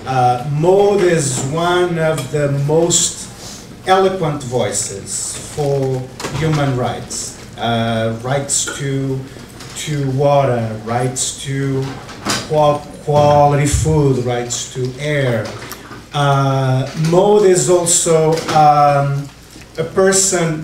Maude is one of the most eloquent voices for human rights. Rights to water, rights to quality food, rights to air. Maude is also a person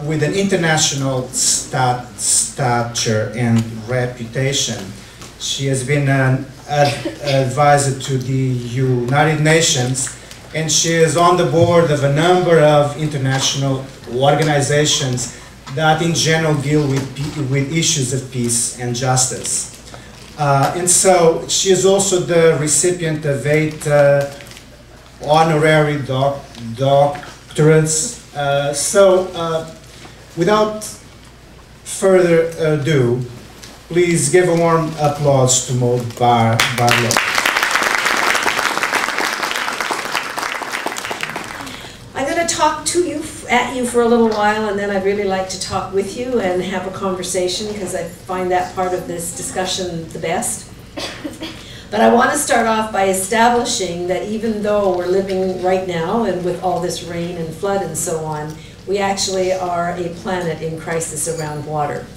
with an international stature and reputation. She has been an advisor to the United Nations, and she is on the board of a number of international organizations that in general deal with issues of peace and justice. And so she is also the recipient of 8 honorary doctorates. Without further ado, please give a warm applause to Maude Barlow. I'm going to talk at you for a little while, and then I'd really like to talk with you and have a conversation, because I find that part of this discussion the best. But I want to start off by establishing that even though we're living right now, and with all this rain and flood and so on, we actually are a planet in crisis around water.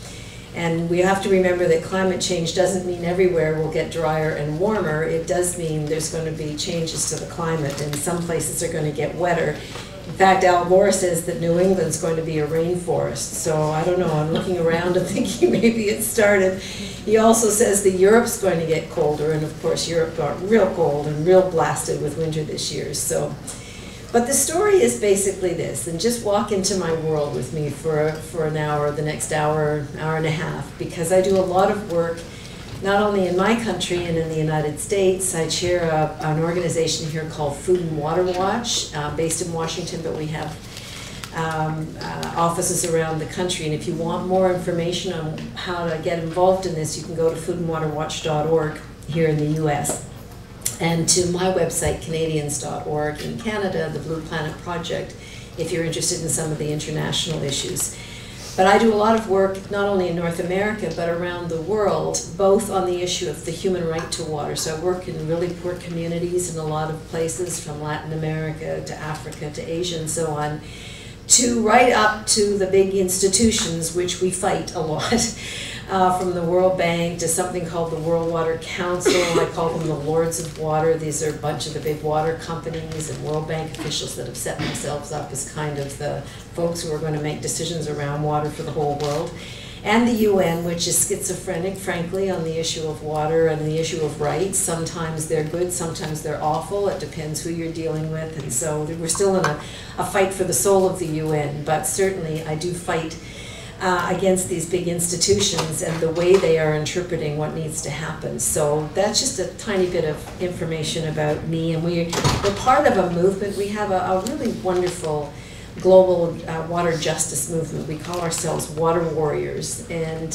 And we have to remember that climate change doesn't mean everywhere will get drier and warmer. It does mean there's going to be changes to the climate, and some places are going to get wetter. In fact, Al Gore says that New England's going to be a rainforest. So I don't know, I'm looking around and thinking maybe it started. He also says that Europe's going to get colder, and of course Europe got real cold and real blasted with winter this year. But the story is basically this, and just walk into my world with me for an hour, the next hour, hour and a half, because I do a lot of work not only in my country and in the United States. I chair an organization here called Food and Water Watch, based in Washington, but we have offices around the country. And if you want more information on how to get involved in this, you can go to foodandwaterwatch.org here in the US. And to my website, Canadians.org in Canada, the Blue Planet Project, if you're interested in some of the international issues. But I do a lot of work not only in North America, but around the world, both on the issue of the human right to water. So I work in really poor communities in a lot of places, from Latin America to Africa to Asia and so on, to right up to the big institutions, which we fight a lot. From the World Bank to something called the World Water Council. I call them the Lords of Water. These are a bunch of the big water companies and World Bank officials that have set themselves up as kind of the folks who are going to make decisions around water for the whole world. And the UN, which is schizophrenic, frankly, on the issue of water and the issue of rights. Sometimes they're good, sometimes they're awful. It depends who you're dealing with. And so we're still in a fight for the soul of the UN, but certainly I do fight against these big institutions and the way they are interpreting what needs to happen. So that's just a tiny bit of information about me. And we're part of a movement. We have a really wonderful global water justice movement. We call ourselves Water Warriors. And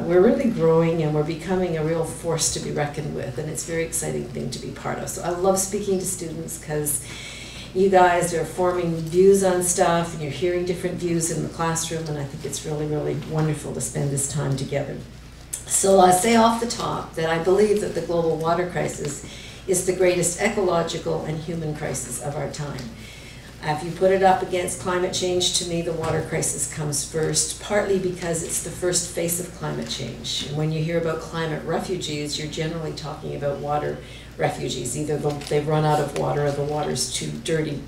we're really growing, and we're becoming a real force to be reckoned with. And it's a very exciting thing to be part of. So I love speaking to students, because you guys are forming views on stuff, and you're hearing different views in the classroom, and I think it's really, really wonderful to spend this time together. So I say off the top that I believe that the global water crisis is the greatest ecological and human crisis of our time. If you put it up against climate change, to me the water crisis comes first, partly because it's the first face of climate change. And when you hear about climate refugees, you're generally talking about water refugees. Either they've run out of water, or the water's too dirty,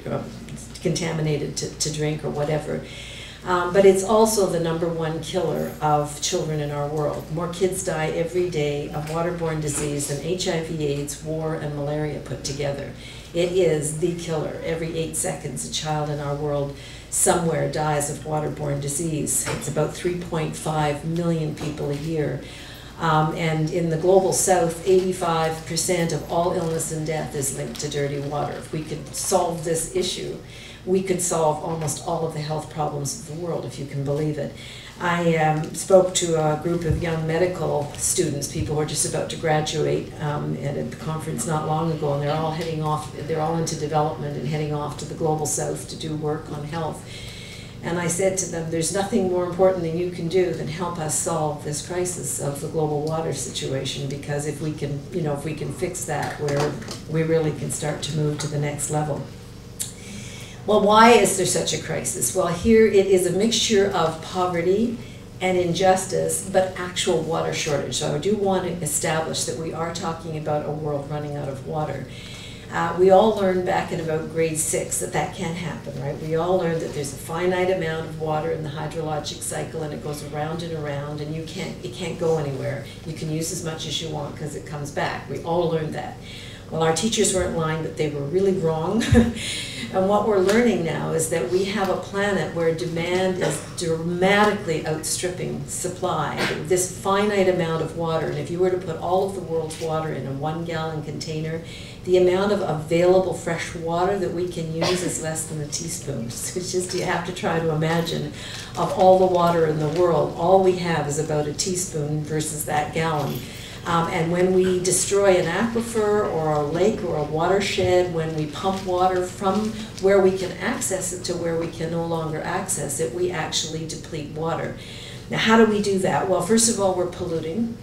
contaminated to drink, or whatever. But it's also the #1 killer of children in our world. More kids die every day of waterborne disease than HIV, AIDS, war, and malaria put together. It is the killer. Every 8 seconds, a child in our world somewhere dies of waterborne disease. It's about 3.5 million people a year. And in the global south, 85% of all illness and death is linked to dirty water. If we could solve this issue, we could solve almost all of the health problems of the world, if you can believe it. I spoke to a group of young medical students, people who are just about to graduate, at a conference not long ago, and they're all heading off, they're all into development and heading off to the global south to do work on health. And I said to them, there's nothing more important than you can do than help us solve this crisis of the global water situation, because if we can, you know, if we can fix that, we really can start to move to the next level. Well, why is there such a crisis? Well, here it is a mixture of poverty and injustice, but actual water shortage. So I do want to establish that we are talking about a world running out of water. We all learned back in about grade 6 that that can't happen, right? We all learned that there's a finite amount of water in the hydrologic cycle, and it goes around and around, and it can't go anywhere. You can use as much as you want because it comes back. We all learned that. Well, our teachers weren't lying, but they were really wrong. And what we're learning now is that we have a planet where demand is dramatically outstripping supply. This finite amount of water, and if you were to put all of the world's water in a 1-gallon container, the amount of available fresh water that we can use is less than a teaspoon. So it's just, you have to try to imagine, of all the water in the world, all we have is about a teaspoon versus that gallon. And when we destroy an aquifer or a lake or a watershed, when we pump water from where we can access it to where we can no longer access it, we actually deplete water. Now, how do we do that? Well, first of all, we're polluting.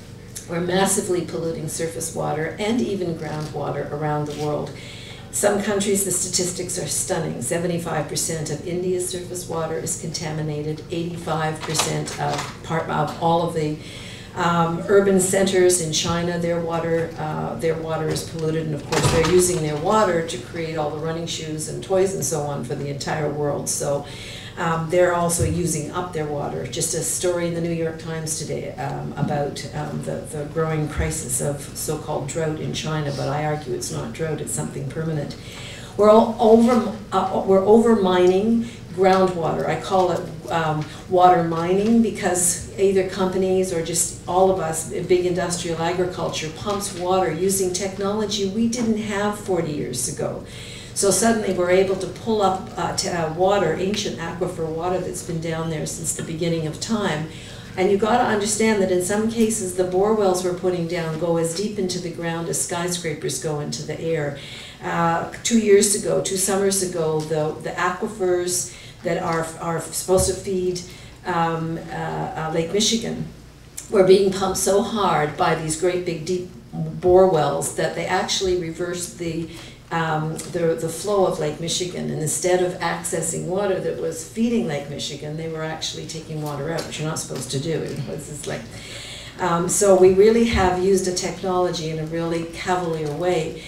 We're massively polluting surface water and even groundwater around the world. Some countries, the statistics are stunning. 75% of India's surface water is contaminated. 85% of all of the urban centers in China, their water is polluted, and of course they're using their water to create all the running shoes and toys and so on for the entire world. So they're also using up their water. Just a story in the New York Times today about the growing crisis of so-called drought in China, but I argue it's not drought, it's something permanent. We're over mining groundwater. I call it water mining because either companies or just all of us, big industrial agriculture, pumps water using technology we didn't have 40 years ago. So suddenly we're able to pull up water, ancient aquifer water that's been down there since the beginning of time. And you've got to understand that in some cases the bore wells we're putting down go as deep into the ground as skyscrapers go into the air. 2 summers ago, the aquifers that are supposed to feed Lake Michigan were being pumped so hard by these great big deep bore wells that they actually reversed the flow of Lake Michigan, and instead of accessing water that was feeding Lake Michigan, they were actually taking water out, which you're not supposed to do. So we really have used a technology in a really cavalier way.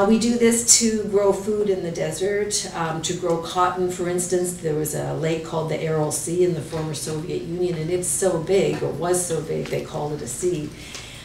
We do this to grow food in the desert, to grow cotton, for instance. There was a lake called the Aral Sea in the former Soviet Union, and it's so big, or was so big, they called it a sea.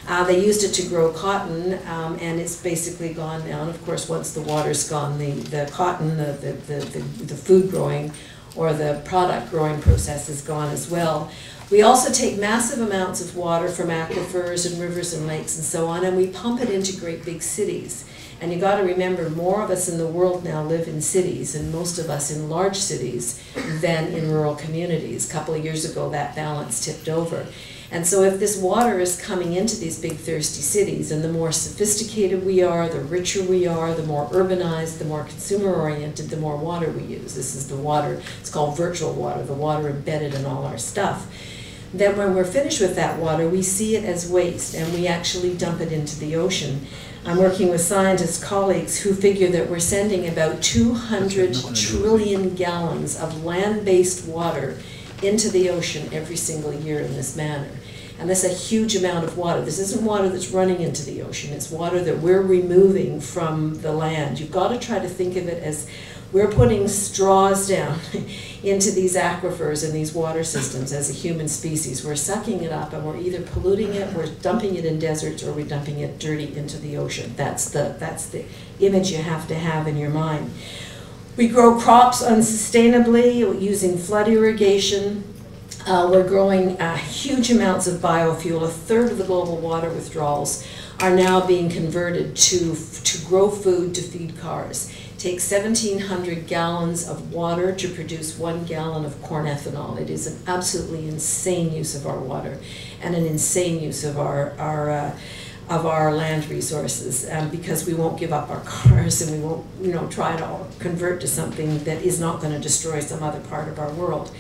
They used it to grow cotton, and it's basically gone now. And of course, once the water's gone, the cotton, the food growing, or the product growing process is gone as well. We also take massive amounts of water from aquifers and rivers and lakes and so on, and we pump it into great big cities. And you got to remember, more of us in the world now live in cities, and most of us in large cities than in rural communities. A couple of years ago, that balance tipped over. And so if this water is coming into these big thirsty cities, and the more sophisticated we are, the richer we are, the more urbanized, the more consumer-oriented, the more water we use. This is the water, it's called virtual water, the water embedded in all our stuff. Then when we're finished with that water, we see it as waste, and we actually dump it into the ocean. I'm working with scientist colleagues who figure that we're sending about 200 trillion gallons of land-based water into the ocean every single year in this manner. And that's a huge amount of water. This isn't water that's running into the ocean. It's water that we're removing from the land. You've got to try to think of it as we're putting straws down into these aquifers and these water systems as a human species. We're sucking it up, and we're either polluting it, we're dumping it in deserts, or we're dumping it dirty into the ocean. That's the image you have to have in your mind. We grow crops unsustainably using flood irrigation. We're growing huge amounts of biofuel. A third of the global water withdrawals are now being converted to grow food to feed cars. It takes 1,700 gallons of water to produce 1 gallon of corn ethanol. It is an absolutely insane use of our water, and an insane use of our of our land resources, because we won't give up our cars and we won't, you know, try to convert to something that is not going to destroy some other part of our world.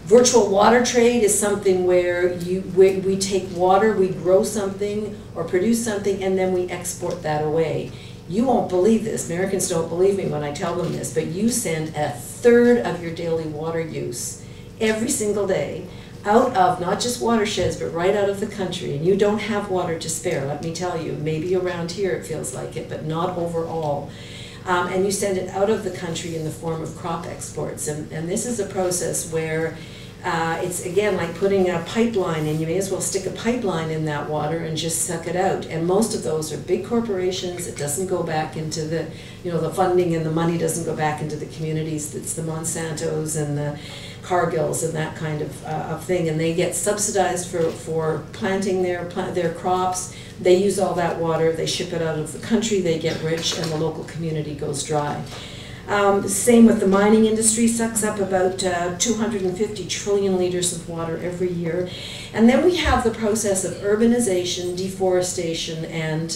Virtual water trade is something where we take water, we grow something or produce something, and then we export that away. You won't believe this. Americans don't believe me when I tell them this, but you send a third of your daily water use every single day out of not just watersheds, but right out of the country. And you don't have water to spare, let me tell you. Maybe around here it feels like it, but not overall. And you send it out of the country in the form of crop exports. And this is a process where it's, again, like putting a pipeline in. You may as well stick a pipeline in that water and just suck it out. And most of those are big corporations. It doesn't go back into the, you know, the funding, and the money doesn't go back into the communities. It's the Monsantos and the Cargills and that kind of thing. And they get subsidized for planting their crops. They use all that water. They ship it out of the country. They get rich, and the local community goes dry. Same with the mining industry, sucks up about 250 trillion liters of water every year. And then we have the process of urbanization, deforestation, and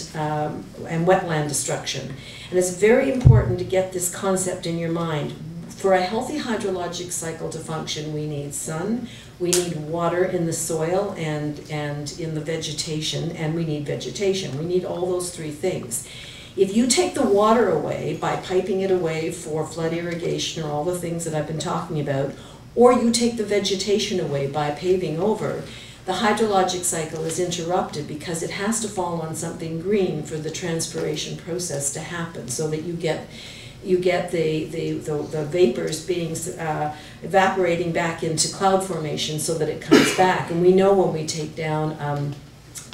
wetland destruction. And it's very important to get this concept in your mind. For a healthy hydrologic cycle to function, we need sun, we need water in the soil and in the vegetation, and we need vegetation. We need all those three things. If you take the water away by piping it away for flood irrigation or all the things that I've been talking about, or you take the vegetation away by paving over, the hydrologic cycle is interrupted because it has to fall on something green for the transpiration process to happen, so that you get the vapors being evaporating back into cloud formation so that it comes back. And we know when we take down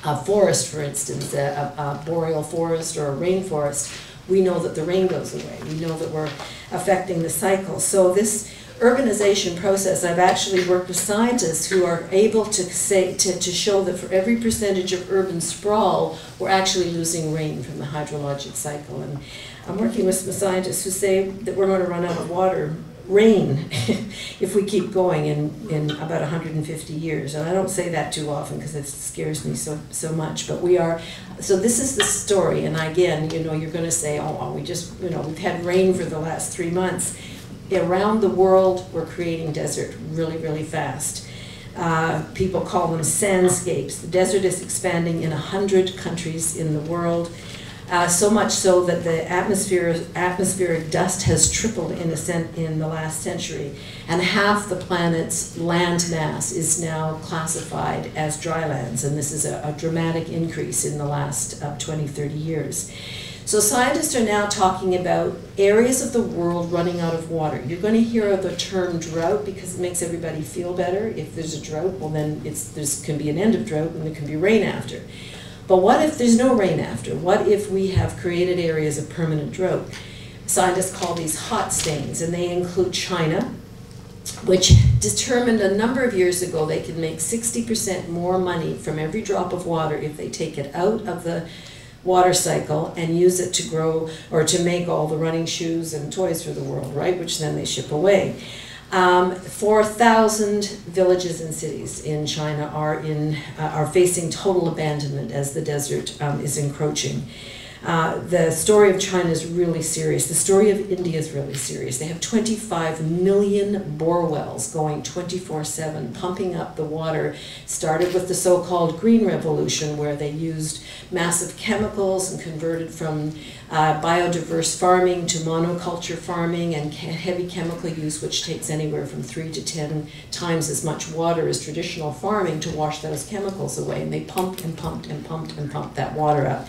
a forest, for instance, a boreal forest or a rainforest, we know that the rain goes away. We know that we're affecting the cycle. So this urbanization process, I've actually worked with scientists who are able to show that for every percentage of urban sprawl, we're actually losing rain from the hydrologic cycle. And I'm working with some scientists who say that we're going to run out of rain if we keep going in about 150 years. And I don't say that too often because it scares me so much, but we are. So this is the story. And again, you know, you're going to say, oh, we just, you know, we've had rain for the last 3 months. Around the world, we're creating desert really, really fast. People call them sandscapes. The desert is expanding in 100 countries in the world. So much so that the atmospheric dust has tripled in the last century, and half the planet's land mass is now classified as drylands, and this is a dramatic increase in the last 20, 30 years. So scientists are now talking about areas of the world running out of water. You're going to hear the term drought because it makes everybody feel better. If there's a drought, well then there can be an end of drought and there can be rain after. But what if there's no rain after? What if we have created areas of permanent drought? Scientists call these hot stains, and they include China, which determined a number of years ago they could make 60% more money from every drop of water if they take it out of the water cycle and use it to grow or to make all the running shoes and toys for the world, right? Which then they ship away. 4,000 villages and cities in China are facing total abandonment as the desert is encroaching. The story of China is really serious. The story of India is really serious. They have 25 million bore wells going 24/7, pumping up the water. Started with the so-called Green Revolution, where they used massive chemicals and converted from biodiverse farming to monoculture farming and heavy chemical use, which takes anywhere from 3 to 10 times as much water as traditional farming to wash those chemicals away. And they pumped and pumped and pumped and pumped that water up.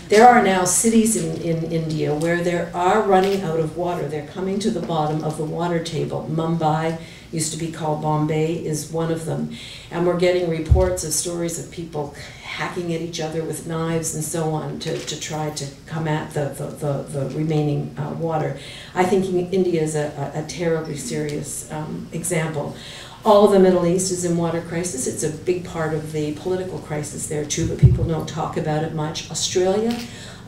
There are now cities in India where they are running out of water. They're coming to the bottom of the water table. Mumbai, used to be called Bombay, is one of them. And we're getting reports of stories of people hacking at each other with knives and so on to try to come at the remaining water. I think India is a terribly serious example. All of the Middle East is in water crisis. It's a big part of the political crisis there too, but people don't talk about it much. Australia,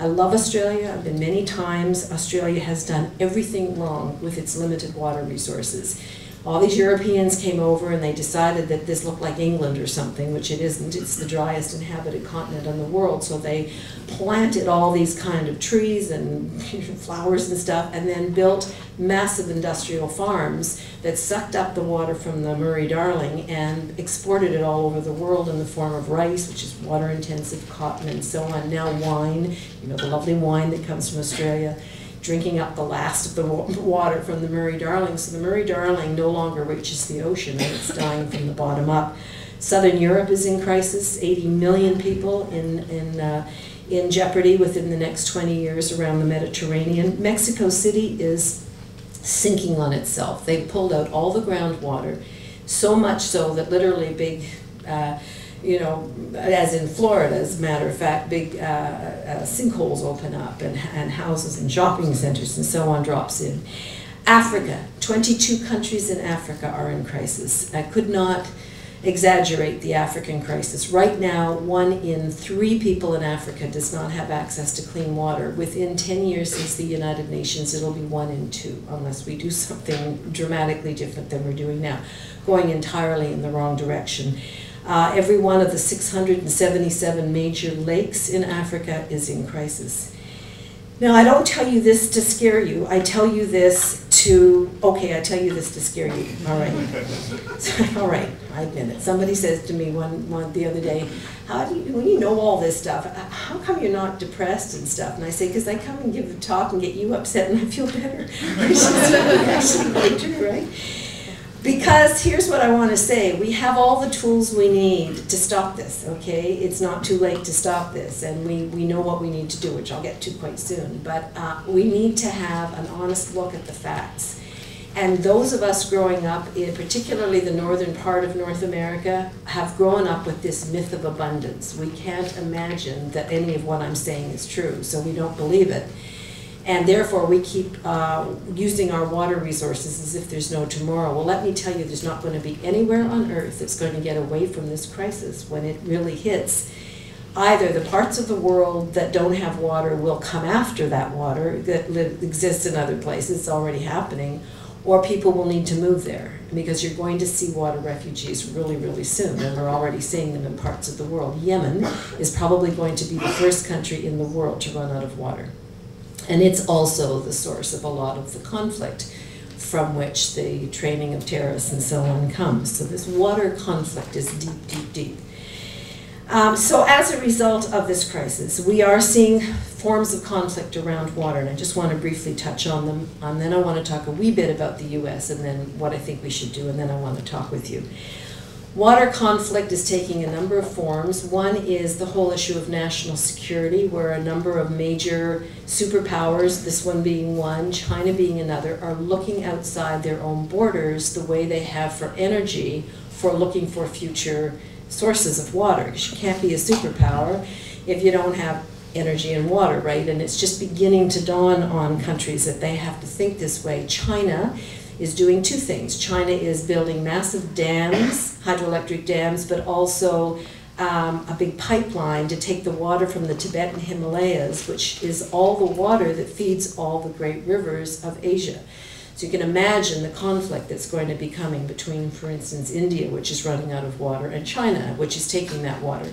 I love Australia. I've been many times. Australia has done everything wrong with its limited water resources. All these Europeans came over and they decided that this looked like England or something, which it isn't. It's the driest inhabited continent in the world. So they planted all these kind of trees and flowers and stuff, and then built massive industrial farms that sucked up the water from the Murray-Darling and exported it all over the world in the form of rice, which is water-intensive, cotton, and so on. Now wine, you know, the lovely wine that comes from Australia, drinking up the last of the water from the Murray-Darling. So the Murray-Darling no longer reaches the ocean, and it's dying from the bottom up. Southern Europe is in crisis, 80 million people in jeopardy within the next 20 years around the Mediterranean. Mexico City is sinking on itself. They've pulled out all the groundwater, so much so that literally big, you know, as in Florida, as a matter of fact, big sinkholes open up, and houses and shopping centers and so on drops in. Africa, 22 countries in Africa are in crisis. I could not exaggerate the African crisis. Right now, 1 in 3 people in Africa does not have access to clean water. Within 10 years since the United Nations, it'll be 1 in 2, unless we do something dramatically different than we're doing now, going entirely in the wrong direction. Every one of the 677 major lakes in Africa is in crisis. Now, I don't tell you this to scare you. I tell you this to, okay, I tell you this to scare you. All right. All right, I admit it. Somebody says to me one the other day, how do you, when you know all this stuff, how come you're not depressed and stuff? And I say, because I come and give a talk and get you upset and I feel better. Which is actually quite true, right? Because here's what I want to say. We have all the tools we need to stop this, okay? It's not too late to stop this, and we know what we need to do, which I'll get to quite soon. But we need to have an honest look at the facts. And those of us growing up, particularly the northern part of North America, have grown up with this myth of abundance. We can't imagine that any of what I'm saying is true, so we don't believe it. And therefore, we keep using our water resources as if there's no tomorrow. Well, let me tell you, there's not going to be anywhere on Earth that's going to get away from this crisis when it really hits. Either the parts of the world that don't have water will come after that water that exists in other places, it's already happening, or people will need to move there, because you're going to see water refugees really, really soon, and we're already seeing them in parts of the world. Yemen is probably going to be the first country in the world to run out of water. And it's also the source of a lot of the conflict from which the training of terrorists and so on comes. So this water conflict is deep, deep, deep. So as a result of this crisis, we are seeing forms of conflict around water, and I just want to briefly touch on them, and then I want to talk a wee bit about the US and then what I think we should do, and then I want to talk with you. Water conflict is taking a number of forms. One is the whole issue of national security, where a number of major superpowers, this one being one, China being another, are looking outside their own borders the way they have for energy, for looking for future sources of water. Because you can't be a superpower if you don't have energy and water, right? And it's just beginning to dawn on countries that they have to think this way. China is doing 2 things. China is building massive dams, hydroelectric dams, but also a big pipeline to take the water from the Tibetan Himalayas, which is all the water that feeds all the great rivers of Asia. So you can imagine the conflict that's going to be coming between, for instance, India, which is running out of water, and China, which is taking that water.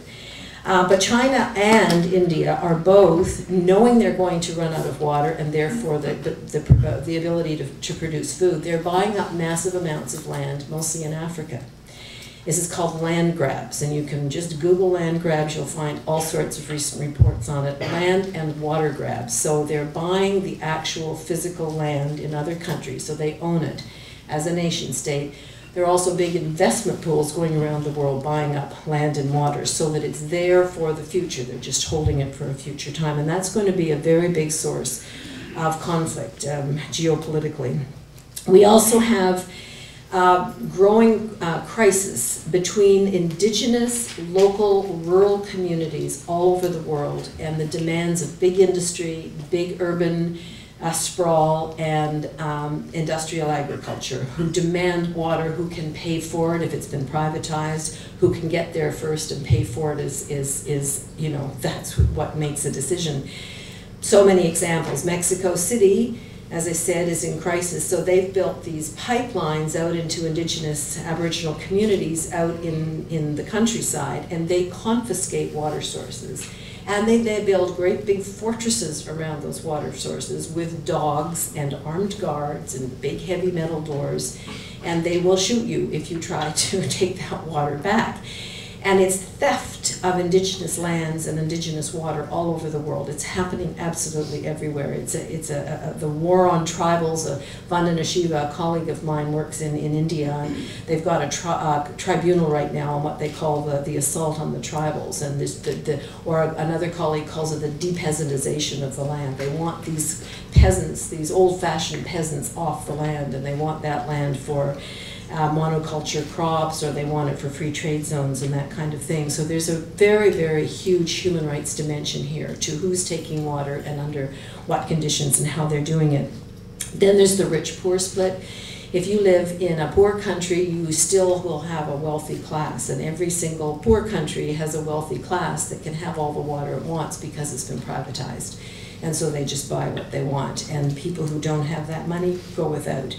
But China and India are both knowing they're going to run out of water, and therefore the ability to produce food. They're buying up massive amounts of land, mostly in Africa. This is called land grabs, and you can just Google land grabs. You'll find all sorts of recent reports on it. Land and water grabs. So they're buying the actual physical land in other countries, so they own it as a nation state. There are also big investment pools going around the world buying up land and water so that it's there for the future. They're just holding it for a future time. And that's going to be a very big source of conflict geopolitically. We also have growing crisis between indigenous, local, rural communities all over the world and the demands of big industry, big urban sprawl, and industrial agriculture, who demand water, who can pay for it if it's been privatized, who can get there first and pay for it is you know, that's what makes a decision. So many examples. Mexico City as I said, is in crisis. So they've built these pipelines out into indigenous Aboriginal communities out in the countryside, and they confiscate water sources. And they build great big fortresses around those water sources with dogs and armed guards and big heavy metal doors, and they will shoot you if you try to take that water back. And it's theft of indigenous lands and indigenous water all over the world. It's happening absolutely everywhere. The war on tribals. Vandana Shiva, a colleague of mine, works in India, and they've got a tribunal right now on what they call the assault on the tribals, and or another colleague calls it the depeasantization of the land. They want these peasants, these old-fashioned peasants, off the land, and they want that land for monoculture crops, or they want it for free trade zones and that kind of thing. So there's a very, very huge human rights dimension here to who's taking water and under what conditions and how they're doing it. Then there's the rich-poor split. If you live in a poor country, you still will have a wealthy class, and every single poor country has a wealthy class that can have all the water it wants because it's been privatized. And so they just buy what they want, and people who don't have that money go without.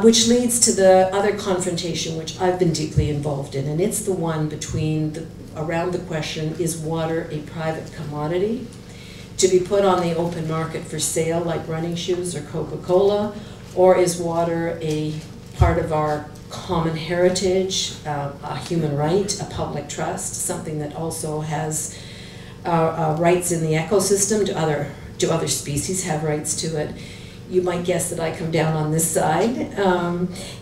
Which leads to the other confrontation, which I've been deeply involved in, and it's the one around the question, is water a private commodity to be put on the open market for sale like running shoes or Coca-Cola, or is water a part of our common heritage, a human right, a public trust, something that also has rights in the ecosystem? Do other species have rights to it? You might guess that I come down on this side,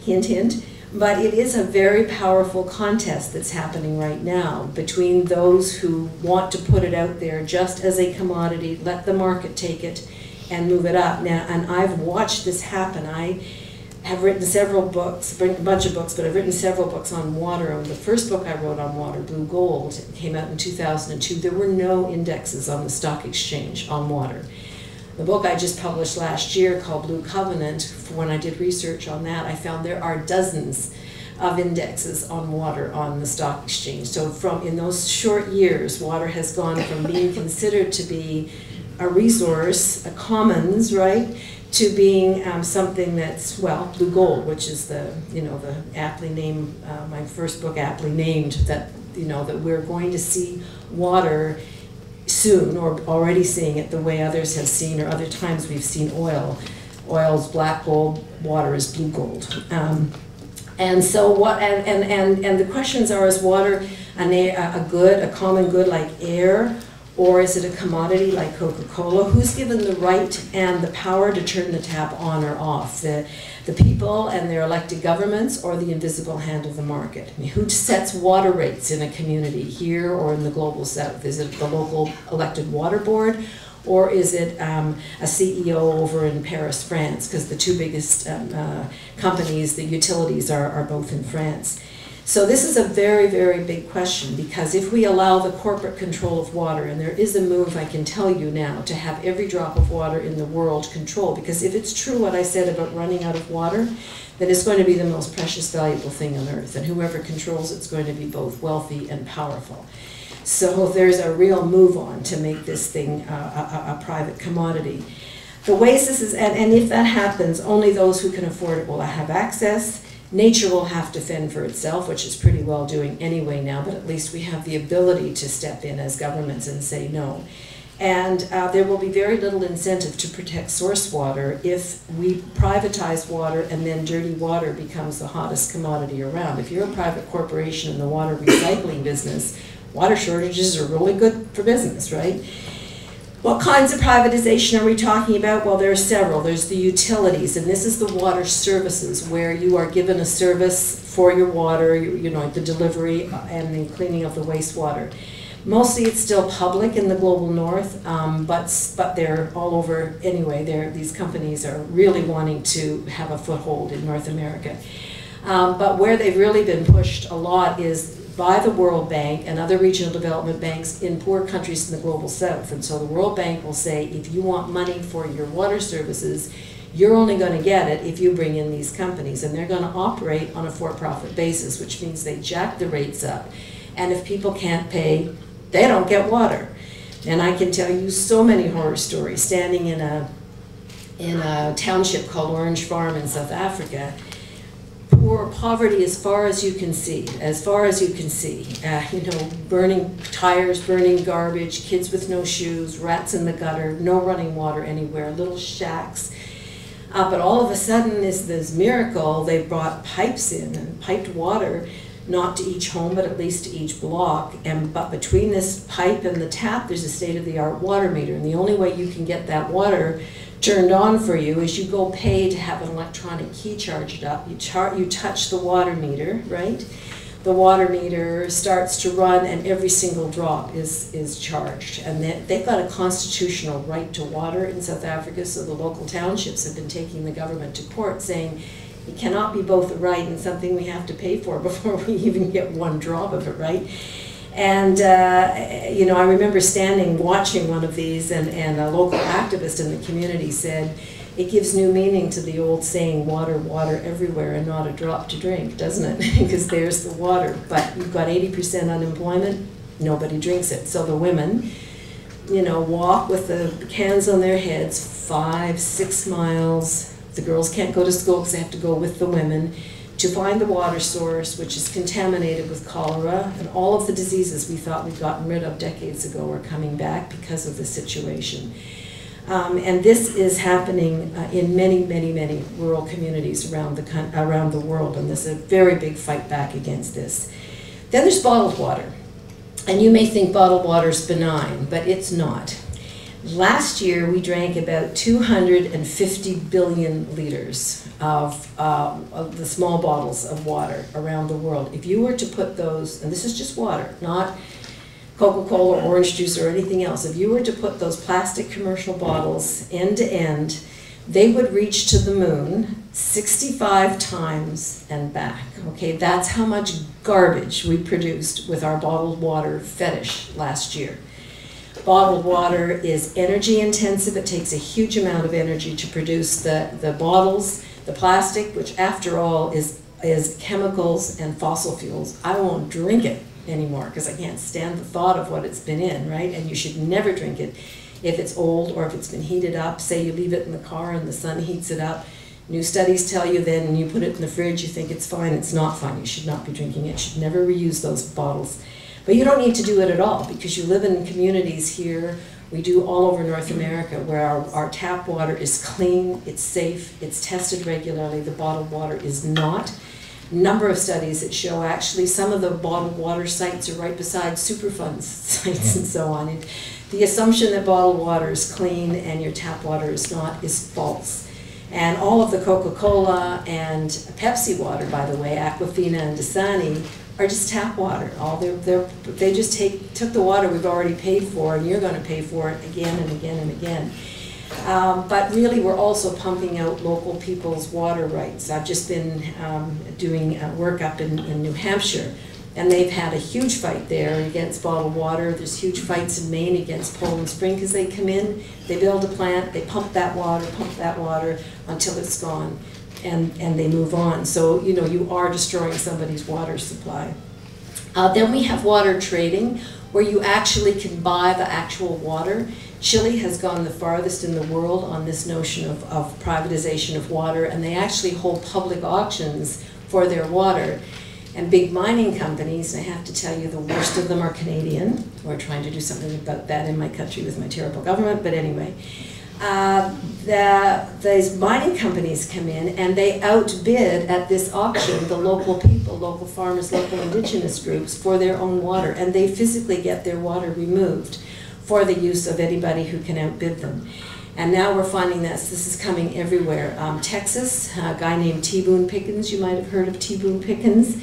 hint, hint. But it is a very powerful contest that's happening right now between those who want to put it out there just as a commodity, let the market take it, and move it up. Now, and I've watched this happen. I have written several books, a bunch of books, but I've written several books on water. And the first book I wrote on water, Blue Gold, came out in 2002. There were no indexes on the stock exchange on water. The book I just published last year called Blue Covenant, when I did research on that, I found there are dozens of indexes on water on the stock exchange. So in those short years, water has gone from being considered to be a resource, a commons, right, to being something that's, well, blue gold, which is the aptly named, my first book aptly named, that, that we're going to see water soon, or already seeing it the way others have seen, or other times we've seen oil. Oil's black gold, water is blue gold. And so what? And the questions are: is water a good, a common good like air, or is it a commodity like Coca-Cola? Who's given the right and the power to turn the tap on or off? The people and their elected governments, or the invisible hand of the market? I mean, who sets water rates in a community here or in the global south? Is it the local elected water board, or is it a CEO over in Paris, France? Because the two biggest companies, the utilities, are both in France. So this is a very, very big question, because if we allow the corporate control of water, and there is a move, I can tell you now, to have every drop of water in the world controlled, because if it's true what I said about running out of water, then it's going to be the most precious, valuable thing on earth, and whoever controls it's going to be both wealthy and powerful. So there's a real move on to make this thing a private commodity. The ways this is, and if that happens, only those who can afford it will have access. Nature will have to fend for itself, which it's pretty well doing anyway now, but at least we have the ability to step in as governments and say no. And there will be very little incentive to protect source water if we privatize water and then dirty water becomes the hottest commodity around. If you're a private corporation in the water recycling business, water shortages are really good for business, right? What kinds of privatization are we talking about? Well, there are several. There's the utilities, and this is the water services, where you are given a service for your water, the delivery and the cleaning of the wastewater. Mostly it's still public in the global north, but they're all over anyway. These companies are really wanting to have a foothold in North America. But where they've really been pushed a lot is by the World Bank and other regional development banks in poor countries in the global south. And so the World Bank will say, if you want money for your water services, you're only going to get it if you bring in these companies. And they're going to operate on a for-profit basis, which means they jack the rates up. And if people can't pay, they don't get water. And I can tell you so many horror stories, standing in a in a township called Orange Farm in South Africa. Poverty as far as you can see, as far as you can see. You know, burning tires, burning garbage, kids with no shoes, rats in the gutter, no running water anywhere, little shacks. But all of a sudden is this miracle. They brought pipes in and piped water, not to each home, but at least to each block. But between this pipe and the tap, there's a state-of-the-art water meter. And the only way you can get that water turned on for you is you go pay to have an electronic key charged up. You touch the water meter, right? The water meter starts to run, and every single drop is charged. And they've got a constitutional right to water in South Africa, so the local townships have been taking the government to court saying it cannot be both a right and something we have to pay for before we even get one drop of it, right? And, you know, I remember watching one of these, and a local activist in the community said, it gives new meaning to the old saying, water, water everywhere and not a drop to drink, doesn't it? Because there's the water. But you've got 80% unemployment, nobody drinks it. So the women, you know, walk with the cans on their heads 5, 6 miles. The girls can't go to school because they have to go with the women to find the water source, which is contaminated with cholera, and all of the diseases we thought we'd gotten rid of decades ago are coming back because of the situation. And this is happening in many, many, many rural communities around the world, and there's a very big fight back against this. Then there's bottled water. And you may think bottled water is benign, but it's not. Last year, we drank about 250 billion liters of the small bottles of water around the world. If you were to put those, and this is just water, not Coca-Cola or orange juice or anything else, if you were to put those plastic commercial bottles end to end, they would reach to the moon 65 times and back. Okay, that's how much garbage we produced with our bottled water fetish last year. Bottled water is energy intensive. It takes a huge amount of energy to produce the bottles, the plastic, which after all is chemicals and fossil fuels. I won't drink it anymore because I can't stand the thought of what it's been in, right? And you should never drink it if it's old or if it's been heated up. Say you leave it in the car and the sun heats it up. New studies tell you then when you put it in the fridge, you think it's fine. It's not fine. You should not be drinking it. You should never reuse those bottles. But you don't need to do it at all because you live in communities here, we do all over North America, where our tap water is clean, it's safe, it's tested regularly. The bottled water is not. Number of studies that show actually some of the bottled water sites are right beside Superfund sites and so on. And the assumption that bottled water is clean and your tap water is not is false. And all of the Coca-Cola and Pepsi water, by the way, Aquafina and Dasani, are just tap water. They just took the water we've already paid for, and you're going to pay for it again and again and again. But really, we're also pumping out local people's water rights. I've just been doing work up in New Hampshire, and they've had a huge fight there against bottled water. There's huge fights in Maine against Poland Spring because they come in, they build a plant, they pump that water until it's gone. And they move on. So, you know, you are destroying somebody's water supply. Then we have water trading, where you actually can buy the actual water. Chile has gone the farthest in the world on this notion of privatization of water, and they actually hold public auctions for their water. And big mining companies, and I have to tell you the worst of them are Canadian. We're trying to do something about that in my country with my terrible government, but anyway. These mining companies come in and they outbid at this auction the local people, local farmers, local indigenous groups for their own water, and they physically get their water removed for the use of anybody who can outbid them. And now we're finding this is coming everywhere. Texas, a guy named T. Boone Pickens, you might have heard of T. Boone Pickens.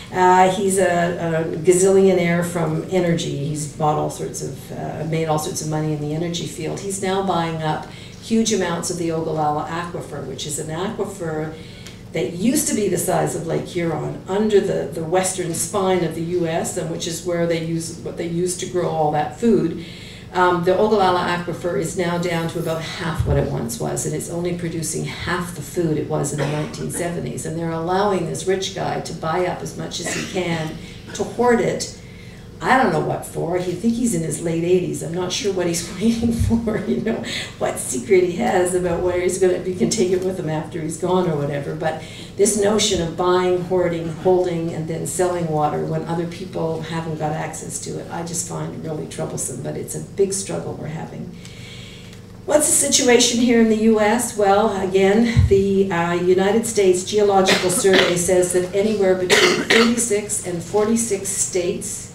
He's a gazillionaire from energy. He's bought all sorts of, made all sorts of money in the energy field. He's now buying up huge amounts of the Ogallala Aquifer, which is an aquifer that used to be the size of Lake Huron under the western spine of the U.S., and which is where they used to grow all that food. The Ogallala Aquifer is now down to about half what it once was, and it's only producing half the food it was in the 1970s. And they're allowing this rich guy to buy up as much as he can, to hoard it I don't know what for. I think he's in his late 80s. I'm not sure what he's waiting for, you know, what secret he has about where he's going to, if he can take it with him after he's gone or whatever. But this notion of buying, hoarding, holding, and then selling water when other people haven't got access to it, I just find really troublesome. But it's a big struggle we're having. What's the situation here in the U.S.? Well, again, the United States Geological Survey says that anywhere between 36 and 46 states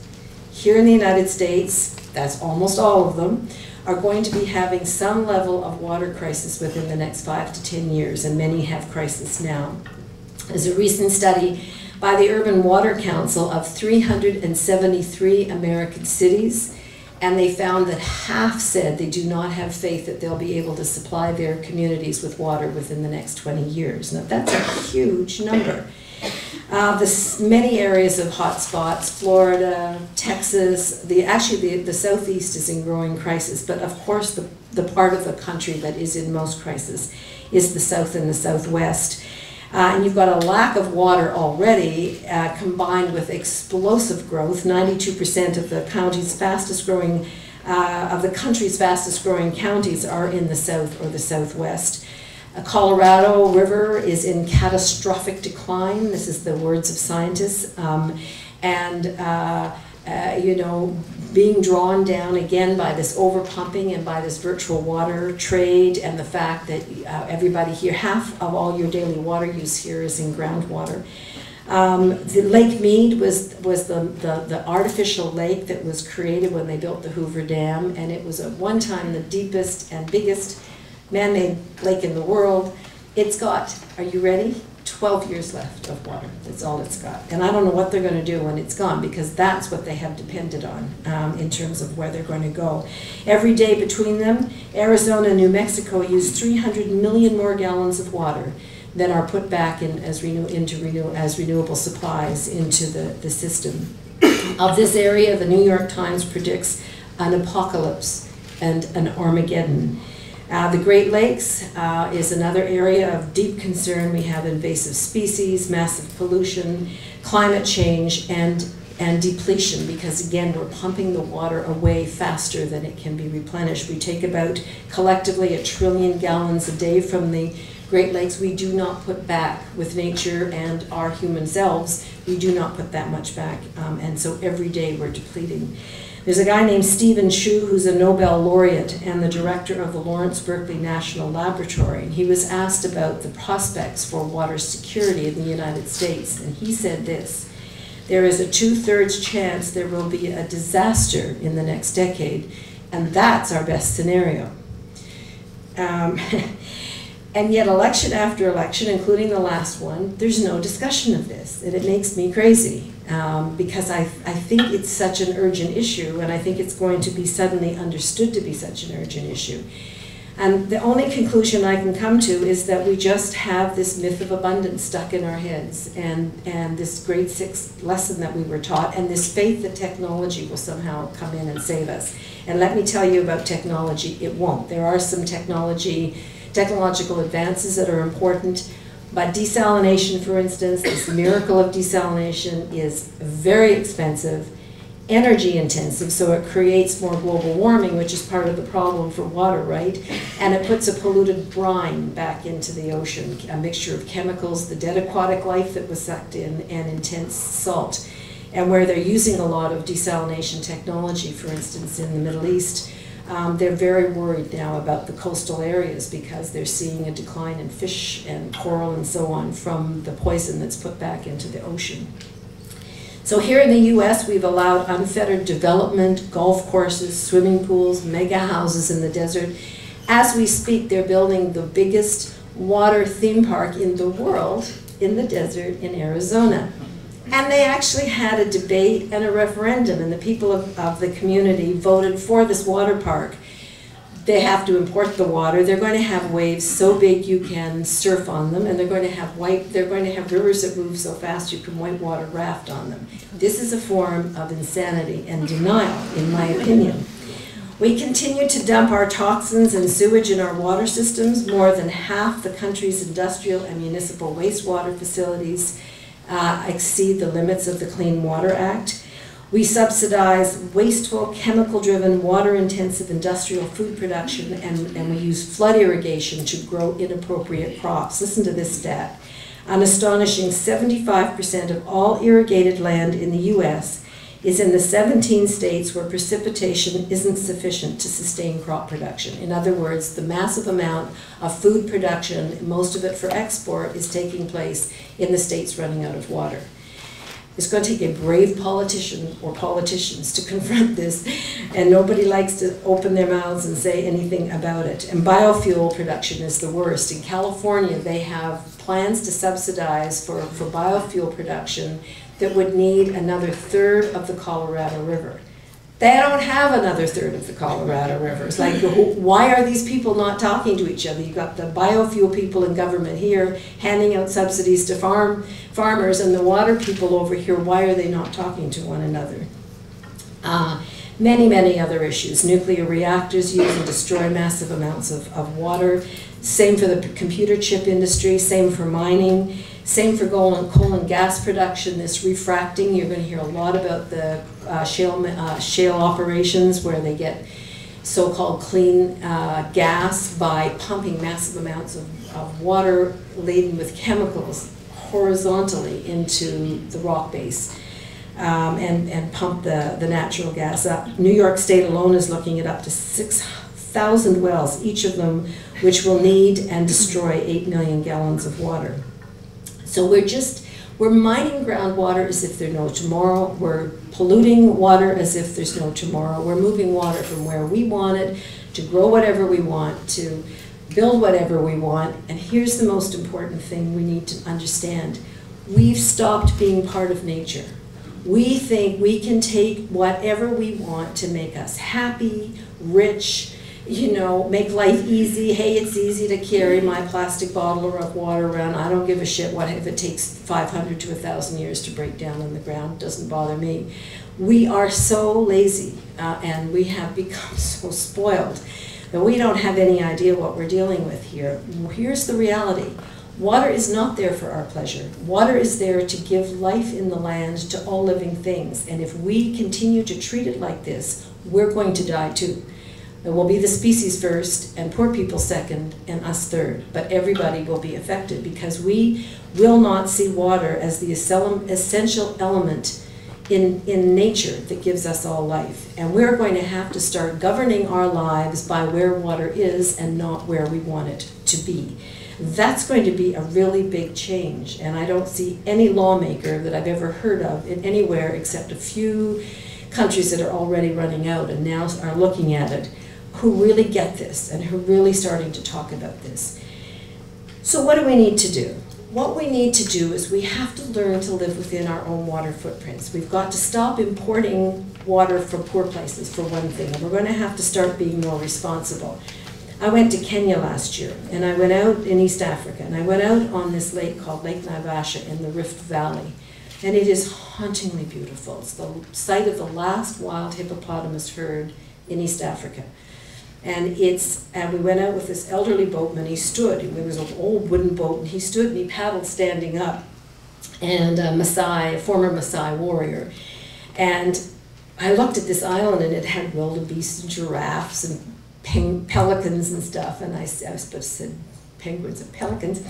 here in the United States, that's almost all of them, are going to be having some level of water crisis within the next 5 to 10 years, and many have crisis now. There's a recent study by the Urban Water Council of 373 American cities, and they found that half said they do not have faith that they'll be able to supply their communities with water within the next 20 years. Now, that's a huge number. Many areas of hot spots, Florida, Texas, actually the Southeast is in growing crisis, but of course the part of the country that is in most crisis is the South and the Southwest. And you've got a lack of water already, combined with explosive growth. 92% of the country's fastest growing counties are in the South or the Southwest. Colorado River is in catastrophic decline. This is the words of scientists. You know, being drawn down again by this overpumping and by this virtual water trade, and the fact that everybody here, half of all your daily water use here is in groundwater. The Lake Mead was the artificial lake that was created when they built the Hoover Dam, and it was at one time the deepest and biggest man-made lake in the world. It's got, are you ready? 12 years left of water. That's all it's got. And I don't know what they're going to do when it's gone, because that's what they have depended on in terms of where they're going to go. Every day between them, Arizona and New Mexico use 300 million more gallons of water than are put back in as renewable supplies into the system. Of this area, the New York Times predicts an apocalypse and an Armageddon. The Great Lakes is another area of deep concern. We have invasive species, massive pollution, climate change, and depletion, because again, we're pumping the water away faster than it can be replenished. We take about collectively 1 trillion gallons a day from the Great Lakes. We do not put back, with nature and our human selves, we do not put that much back, and so every day we're depleting. There's a guy named Stephen Chu who's a Nobel laureate and the director of the Lawrence Berkeley National Laboratory. And he was asked about the prospects for water security in the United States, and he said this: there is a 2/3 chance there will be a disaster in the next decade, and that's our best scenario. And yet election after election, including the last one, there's no discussion of this, and it makes me crazy. Because I think it's such an urgent issue, and I think it's going to be suddenly understood to be such an urgent issue. And the only conclusion I can come to is that we just have this myth of abundance stuck in our heads, and this grade 6 lesson that we were taught, and this faith that technology will somehow come in and save us. And let me tell you about technology, it won't. There are some technological advances that are important. But desalination, for instance, this miracle of desalination is very expensive, energy intensive, so it creates more global warming, which is part of the problem for water, right? And it puts a polluted brine back into the ocean, a mixture of chemicals, the dead aquatic life that was sucked in, and intense salt. And where they're using a lot of desalination technology, for instance, in the Middle East, they're very worried now about the coastal areas, because they're seeing a decline in fish and coral and so on from the poison that's put back into the ocean. So here in the US, we've allowed unfettered development, golf courses, swimming pools, mega houses in the desert. As we speak, they're building the biggest water theme park in the world in the desert in Arizona. And they actually had a debate and a referendum, and the people of the community voted for this water park. They have to import the water. They're going to have waves so big you can surf on them, and they're going to have rivers that move so fast you can whitewater raft on them. This is a form of insanity and denial, in my opinion. We continue to dump our toxins and sewage in our water systems. More than half the country's industrial and municipal wastewater facilities exceed the limits of the Clean Water Act. We subsidize wasteful, chemical-driven, water-intensive industrial food production, and we use flood irrigation to grow inappropriate crops. Listen to this stat. An astonishing 75% of all irrigated land in the U.S. is in the 17 states where precipitation isn't sufficient to sustain crop production. In other words, the massive amount of food production, most of it for export, is taking place in the states running out of water. It's going to take a brave politician or politicians to confront this, and nobody likes to open their mouths and say anything about it. And biofuel production is the worst. In California, they have plans to subsidize for biofuel production that would need another third of the Colorado River. They don't have another third of the Colorado River. It's like, why are these people not talking to each other? You've got the biofuel people in government here handing out subsidies to farmers, and the water people over here, why are they not talking to one another? Many, many other issues. Nuclear reactors use and destroy massive amounts of water. Same for the computer chip industry, same for mining, same for coal and gas production, this refracting. You're going to hear a lot about the shale operations where they get so-called clean gas by pumping massive amounts of water laden with chemicals horizontally into the rock base and pump the natural gas up. New York State alone is looking at up to 6,000 wells, each of them which will need and destroy 8 million gallons of water. So we're mining groundwater as if there's no tomorrow. We're polluting water as if there's no tomorrow. We're moving water from where we want it to grow whatever we want, to build whatever we want. And here's the most important thing we need to understand. We've stopped being part of nature. We think we can take whatever we want to make us happy, rich, you know, make life easy. Hey, it's easy to carry my plastic bottle of water around. I don't give a shit what if it takes 500 to 1,000 years to break down on the ground. It doesn't bother me. We are so lazy and we have become so spoiled that we don't have any idea what we're dealing with here. Here's the reality. Water is not there for our pleasure. Water is there to give life in the land to all living things. And if we continue to treat it like this, we're going to die too. It will be the species first, and poor people second, and us third. But everybody will be affected because we will not see water as the essential element in nature that gives us all life. And we're going to have to start governing our lives by where water is and not where we want it to be. That's going to be a really big change. And I don't see any lawmaker that I've ever heard of in anywhere except a few countries that are already running out and now are looking at it, who really get this and who are really starting to talk about this. So what do we need to do? What we need to do is we have to learn to live within our own water footprints. We've got to stop importing water from poor places, for one thing, and we're going to have to start being more responsible. I went to Kenya last year, and I went out in East Africa, and I went out on this lake called Lake Naivasha in the Rift Valley, and it is hauntingly beautiful. It's the site of the last wild hippopotamus herd in East Africa. And we went out with this elderly boatman. He stood, it was an old wooden boat, and he stood and he paddled standing up. And a former Maasai warrior. And I looked at this island and it had wildebeest and giraffes and pelicans and stuff. And I was supposed to say penguins and pelicans.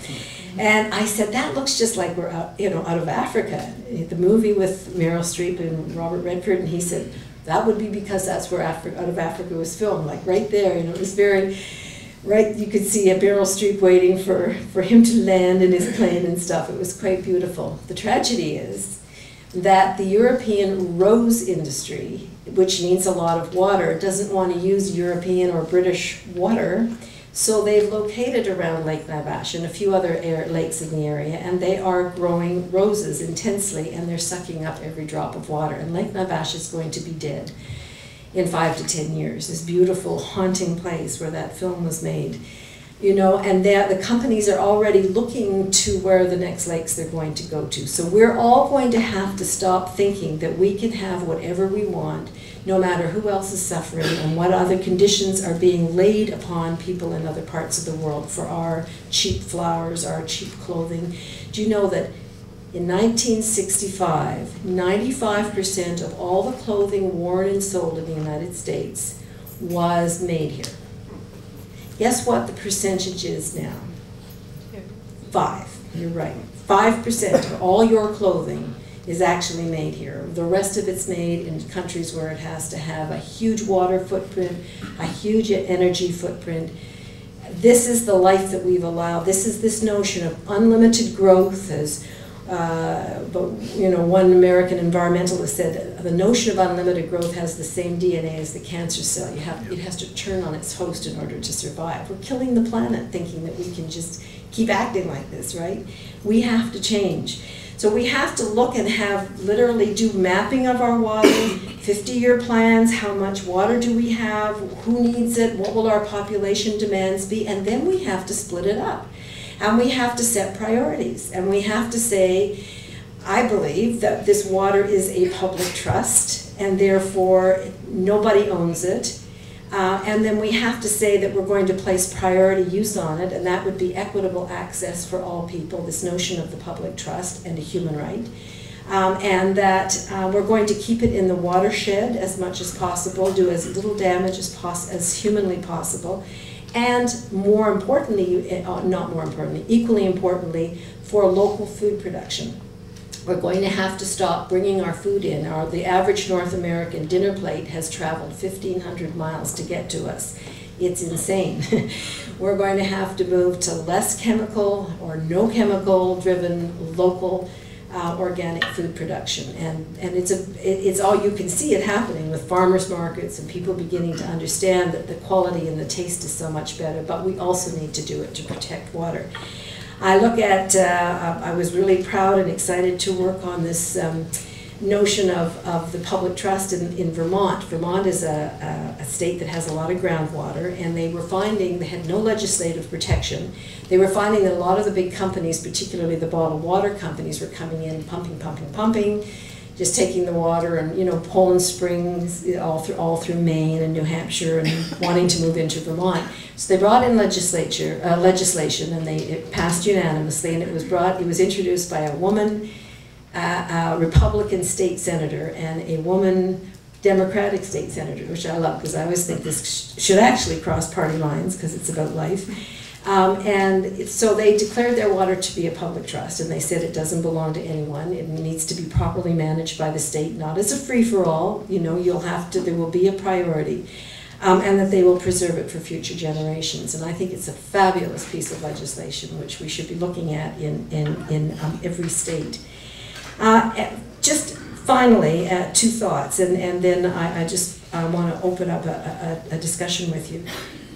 And I said, that looks just like we're out of Africa. The movie with Meryl Streep and Robert Redford, and he said, that would be because that's where Out of Africa was filmed, like right there. It was very, right, you could see a Meryl Streep waiting for him to land in his plane and stuff. It was quite beautiful. The tragedy is that the European rose industry, which needs a lot of water, doesn't want to use European or British water. So they've located around Lake Naivasha and a few other lakes in the area, and they are growing roses intensely, and they're sucking up every drop of water. And Lake Naivasha is going to be dead in 5 to 10 years, this beautiful, haunting place where that film was made. And the companies are already looking to where the next lakes they're going to go to. So we're all going to have to stop thinking that we can have whatever we want, no matter who else is suffering and what other conditions are being laid upon people in other parts of the world for our cheap flowers, our cheap clothing. Do you know that In 1965, 95% of all the clothing worn and sold in the United States was made here. Guess what the percentage is now? 5. You're right. 5% of all your clothing is actually made here. The rest of it's made in countries where it has to have a huge water footprint, a huge energy footprint. This is the life that we've allowed. This is this notion of unlimited growth, as one American environmentalist said, the notion of unlimited growth has the same DNA as the cancer cell. It has to turn on its host in order to survive. We're killing the planet thinking that we can just keep acting like this, right? We have to change. So we have to look and literally do mapping of our water, 50-year plans, how much water do we have, who needs it, what will our population demands be, and then we have to split it up. And we have to set priorities, and we have to say, I believe that this water is a public trust, and therefore nobody owns it. And then we have to say that we're going to place priority use on it, and that would be equitable access for all people, this notion of the public trust and a human right. And that we're going to keep it in the watershed as much as possible, do as little damage as humanly possible. And more importantly, equally importantly, for local food production. We're going to have to stop bringing our food in. The average North American dinner plate has traveled 1,500 miles to get to us. It's insane. We're going to have to move to less chemical or no chemical driven local organic food production, and it's all, you can see it happening with farmers markets and people beginning to understand that the quality and the taste is so much better, but we also need to do it to protect water. I look at, I was really proud and excited to work on this notion of the public trust in Vermont. Vermont is a state that has a lot of groundwater, and they were finding they had no legislative protection. They were finding that a lot of the big companies, particularly the bottled water companies, were coming in, pumping, just taking the water and, Poland Springs all through Maine and New Hampshire, and wanting to move into Vermont. So they brought in legislation, and it passed unanimously, and it was introduced by a woman, a Republican state senator, and a woman Democratic state senator, which I love, because I always think this should actually cross party lines, because it's about life. So they declared their water to be a public trust, and they said it doesn't belong to anyone. It needs to be properly managed by the state, not as a free-for-all. There will be a priority, and that they will preserve it for future generations. And I think it's a fabulous piece of legislation, which we should be looking at in every state. Just finally, 2 thoughts, and then I want to open up a discussion with you.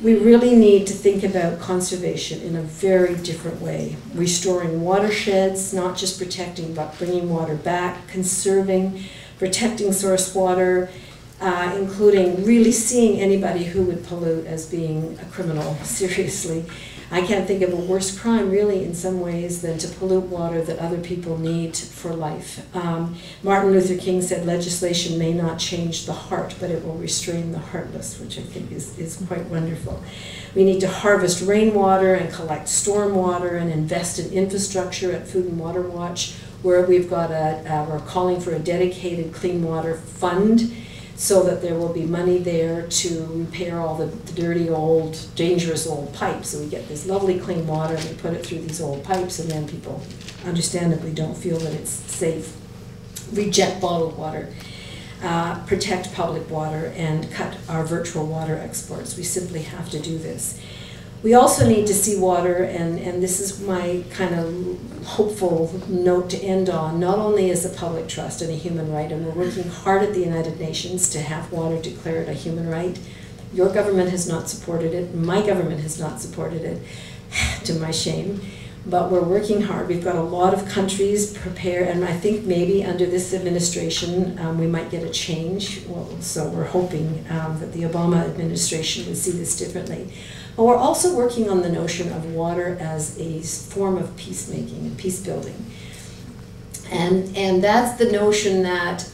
We really need to think about conservation in a very different way. Restoring watersheds, not just protecting, but bringing water back, conserving, protecting source water, including really seeing anybody who would pollute as being a criminal, seriously. I can't think of a worse crime, really, in some ways, than to pollute water that other people need for life. Martin Luther King said, legislation may not change the heart, but it will restrain the heartless, which I think is quite wonderful. We need to harvest rainwater and collect storm water and invest in infrastructure at Food and Water Watch, where we've got we're calling for a dedicated clean water fund, so that there will be money there to repair all the dirty old, dangerous old pipes. So we get this lovely clean water and we put it through these old pipes, and then people understandably don't feel that it's safe. Reject bottled water, protect public water, and cut our virtual water exports. We simply have to do this. We also need to see water, and this is my kind of hopeful note to end on, not only as a public trust and a human right, and we're working hard at the United Nations to have water declared a human right. Your government has not supported it. My government has not supported it, to my shame. But we're working hard. We've got a lot of countries prepare, and I think maybe under this administration we might get a change. Well, so we're hoping that the Obama administration would see this differently. But we're also working on the notion of water as a form of peacemaking and peace building. And that's the notion that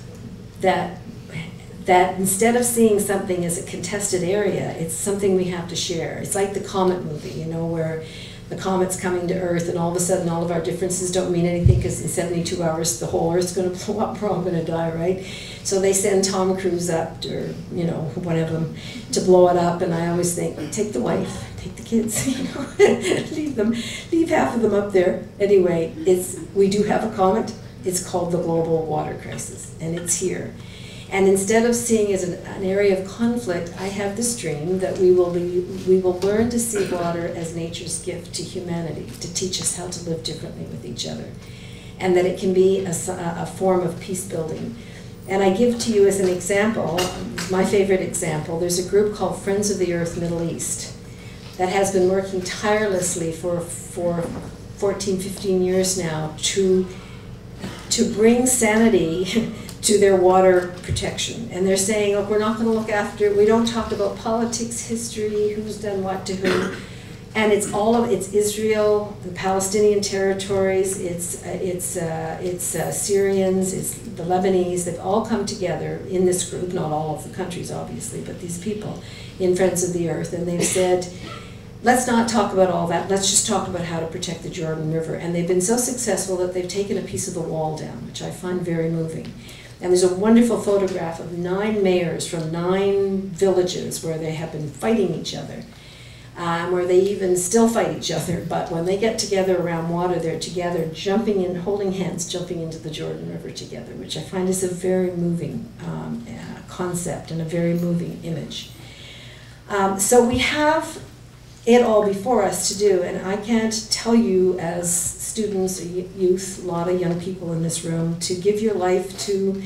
instead of seeing something as a contested area, it's something we have to share. It's like the Comet movie, where the comet's coming to Earth, and all of a sudden all of our differences don't mean anything because in 72 hours the whole Earth's going to blow up, we're all going to die, right? So they send Tom Cruise up, or one of them, to blow it up, and I always think, take the wife, take the kids, leave half of them up there. Anyway, we do have a comet. It's called the global water crisis, and it's here. And instead of seeing it as an area of conflict, I have this dream that we will learn to see water as nature's gift to humanity, to teach us how to live differently with each other, and that it can be a form of peace building. And I give to you as an example, my favorite example, there's a group called Friends of the Earth Middle East that has been working tirelessly for 14, 15 years now to bring sanity to their water protection. And they're saying, look, we're not going to look after, we don't talk about politics, history, who's done what to whom. And it's Israel, the Palestinian territories, it's Syrians, it's the Lebanese. They've all come together in this group, not all of the countries obviously, but these people in Friends of the Earth. And they've said, let's not talk about all that, let's just talk about how to protect the Jordan River. And they've been so successful that they've taken a piece of the wall down, which I find very moving. And there's a wonderful photograph of 9 mayors from 9 villages where they have been fighting each other, where they even still fight each other, but when they get together around water, they're together jumping in, holding hands, jumping into the Jordan River together, which I find is a very moving concept and a very moving image. So we have it all before us to do, and I can't tell you as students, youth, a lot of young people in this room, to give your life to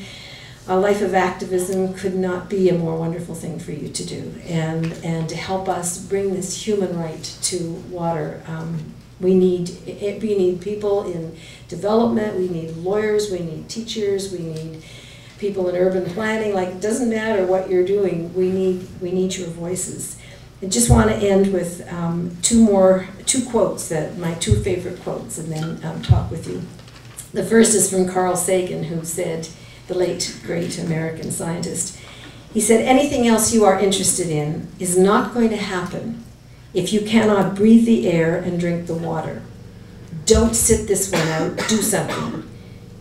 a life of activism could not be a more wonderful thing for you to do, and to help us bring this human right to water. We need people in development, we need lawyers, we need teachers, we need people in urban planning. Like, it doesn't matter what you're doing, we need your voices. I just want to end with two quotes, my 2 favorite quotes, and then talk with you. The first is from Carl Sagan, who said, the late great American scientist, he said, anything else you are interested in is not going to happen if you cannot breathe the air and drink the water. Don't sit this one out, do something.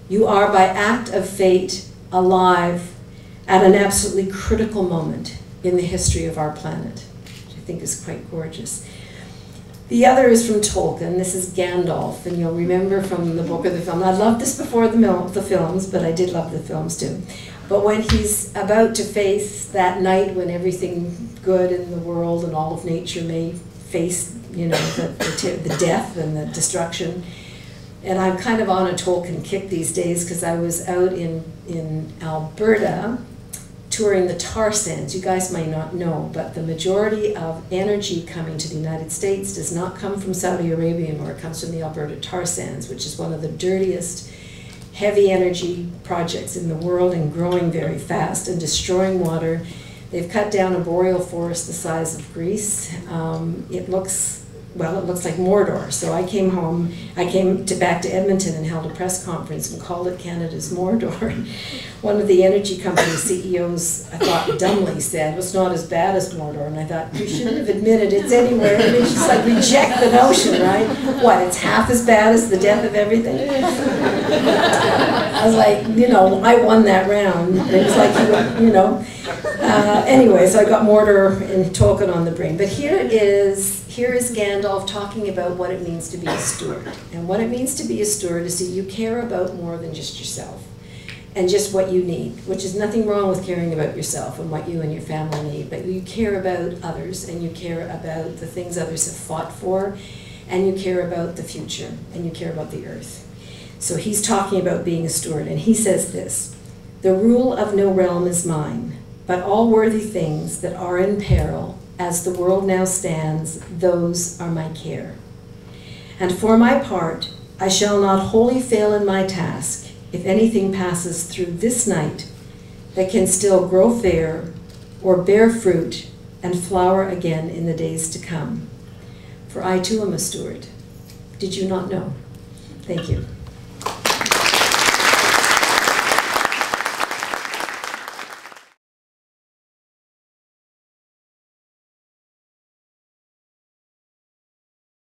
You are by act of fate alive at an absolutely critical moment in the history of our planet. I think is quite gorgeous. The other is from Tolkien. This is Gandalf, and you'll remember from the book or the film. I loved this before the films, but I did love the films too. But when he's about to face that night when everything good in the world and all of nature may face, the death and the destruction. And I'm kind of on a Tolkien kick these days because I was out in Alberta touring the tar sands. You guys might not know, but the majority of energy coming to the United States does not come from Saudi Arabia anymore. It comes from the Alberta tar sands, which is one of the dirtiest heavy energy projects in the world and growing very fast and destroying water. They've cut down a boreal forest the size of Greece. It looks like Mordor. So I came home, back to Edmonton and held a press conference and called it Canada's Mordor. One of the energy company CEOs, I thought dumbly said, it's not as bad as Mordor. And I thought, you shouldn't have admitted it's anywhere. I mean, just like reject the notion, right? What, it's half as bad as the death of everything? I was like, I won that round. It was like, anyway, so I got Mordor and Tolkien on the brain. But here is Gandalf talking about what it means to be a steward. And what it means to be a steward is that you care about more than just yourself and just what you need, which is nothing wrong with caring about yourself and what you and your family need, but you care about others and you care about the things others have fought for, and you care about the future and you care about the earth. So he's talking about being a steward, and he says this: the rule of no realm is mine, but all worthy things that are in peril as the world now stands, those are my care. And for my part, I shall not wholly fail in my task, if anything passes through this night that can still grow fair or bear fruit and flower again in the days to come. For I too am a steward. Did you not know? Thank you.